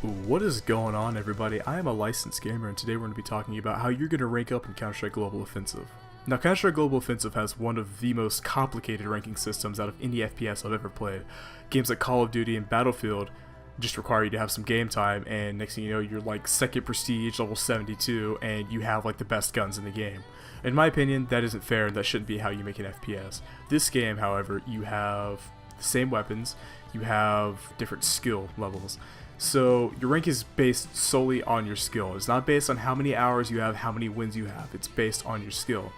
What is going on, everybody? I am a licensed gamer, and today we're going to be talking about how you're going to rank up in Counter-Strike Global Offensive. Now, Counter-Strike Global Offensive has one of the most complicated ranking systems out of any FPS I've ever played. Games like Call of Duty and Battlefield just require you to have some game time, and next thing you know, you're like second prestige, level 72, and you have like the best guns in the game. In my opinion, that isn't fair, and that shouldn't be how you make an FPS. This game, however, you have the same weapons, you have different skill levels. So your rank is based solely on your skill. It's not based on how many hours you have, how many wins you have. It's based on your skill.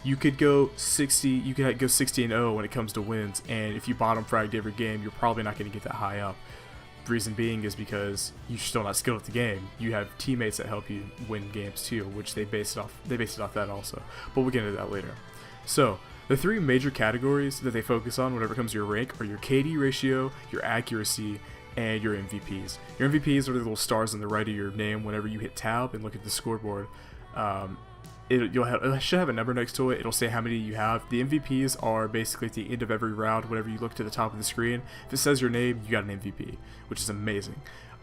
You could go 60. You could go 60-0 when it comes to wins, and if you bottom fragged every game, you're probably not going to get that high up. The reason being is because you're still not skilled at the game. You have teammates that help you win games too, which they base it off that also. But we'll get into that later. So the three major categories that they focus on whenever it comes to your rank are your KD ratio, your accuracy, and your MVPs. Your MVPs are the little stars on the right of your name whenever you hit tab and look at the scoreboard. It should have a number next to it. It'll say how many you have. The MVPs are basically at the end of every round. Whenever you look to the top of the screen, if it says your name, you got an MVP, which is amazing.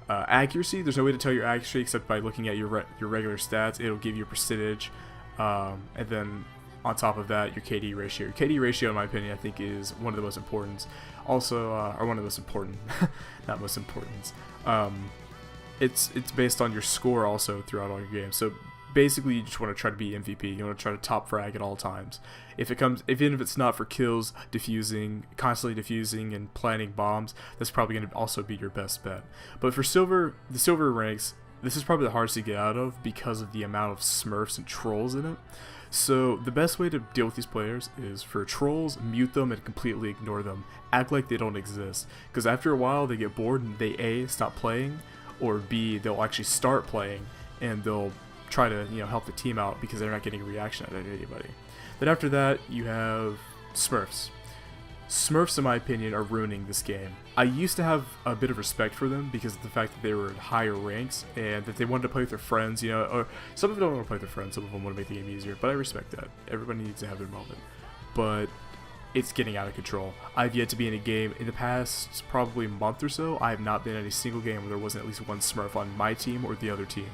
Accuracy, there's no way to tell your accuracy except by looking at your regular stats. It'll give you a percentage, and then on top of that, your KD ratio. Your KD ratio, in my opinion, I think is one of the most important. Also, or one of the most important, not most important. It's based on your score also throughout all your games. So basically, you just want to try to be MVP. You want to try to top frag at all times. Even if it's not for kills, constantly defusing and planting bombs, that's probably going to also be your best bet. But for the silver ranks, this is probably the hardest to get out of because of the amount of Smurfs and trolls in it. So the best way to deal with these players is for trolls, mute them and completely ignore them. Act like they don't exist. Because after a while they get bored and they A, stop playing, or B, they'll actually start playing and they'll try to help the team out because they're not getting a reaction out of anybody. Then after that you have Smurfs. Smurfs, in my opinion, are ruining this game. I used to have a bit of respect for them because of the fact that they were in higher ranks and that they wanted to play with their friends, or some of them don't want to play with their friends, some of them want to make the game easier, but I respect that. Everybody needs to have their moment. But it's getting out of control. I've yet to be in a game in the past probably month or so. I have not been in a single game where there wasn't at least one Smurf on my team or the other team.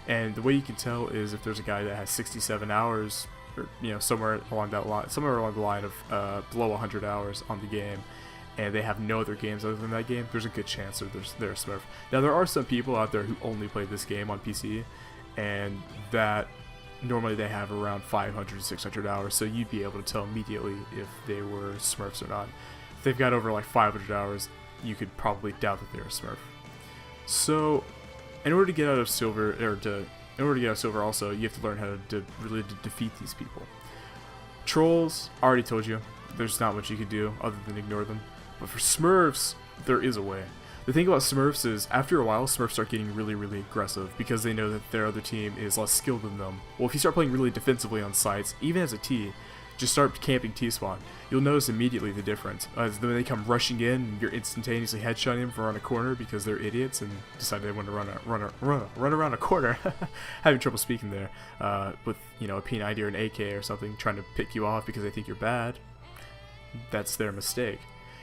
And the way you can tell is if there's a guy that has 67 hours, or somewhere along the line of below 100 hours on the game, and they have no other games other than that game, there's a good chance they're a Smurf. Now there are some people out there who only play this game on PC, and that normally they have around 500 to 600 hours, so you'd be able to tell immediately if they were Smurfs or not. If they've got over like 500 hours, you could probably doubt that they're a Smurf. So in order to get out of silver, also, you have to learn how to really defeat these people. Trolls, I already told you, there's not much you can do other than ignore them. But for Smurfs, there is a way. The thing about Smurfs is, after a while, Smurfs start getting really, really aggressive because they know that their other team is less skilled than them. Well, if you start playing really defensively on sites, even as a T, just start camping T-spawn. You'll notice immediately the difference. When they come rushing in, you're instantaneously headshotting them from around a corner because they're idiots and decide they want to run around a corner. Having trouble speaking there with a P90 or an AK or something, trying to pick you off because they think you're bad. That's their mistake.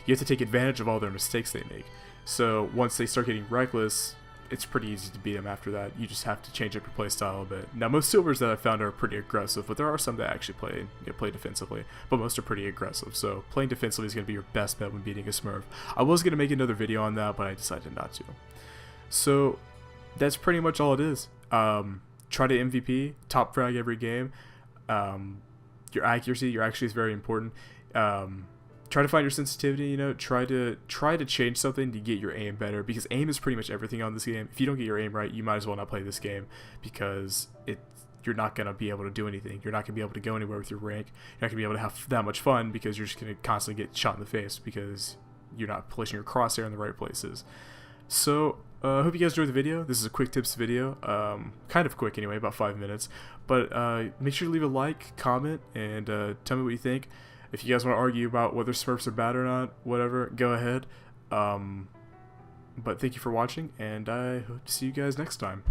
You have to take advantage of all their mistakes they make. So once they start getting reckless, it's pretty easy to beat them after that. You just have to change up your playstyle a bit. Now, most silvers that I've found are pretty aggressive, but there are some that actually play defensively, but most are pretty aggressive. So playing defensively is going to be your best bet when beating a Smurf. I was going to make another video on that, but I decided not to. So that's pretty much all it is. Try to MVP, top frag every game. Your accuracy is very important. Try to find your sensitivity, try to change something to get your aim better, because aim is pretty much everything on this game. If you don't get your aim right, you might as well not play this game, because you're not going to be able to do anything. You're not going to be able to go anywhere with your rank. You're not going to be able to have that much fun because you're just going to constantly get shot in the face because you're not placing your crosshair in the right places. So, I hope you guys enjoyed the video. This is a quick tips video, kind of quick anyway, about 5 minutes, but make sure to leave a like, comment, and tell me what you think. If you guys want to argue about whether Smurfs are bad or not, whatever, go ahead. But thank you for watching, and I hope to see you guys next time.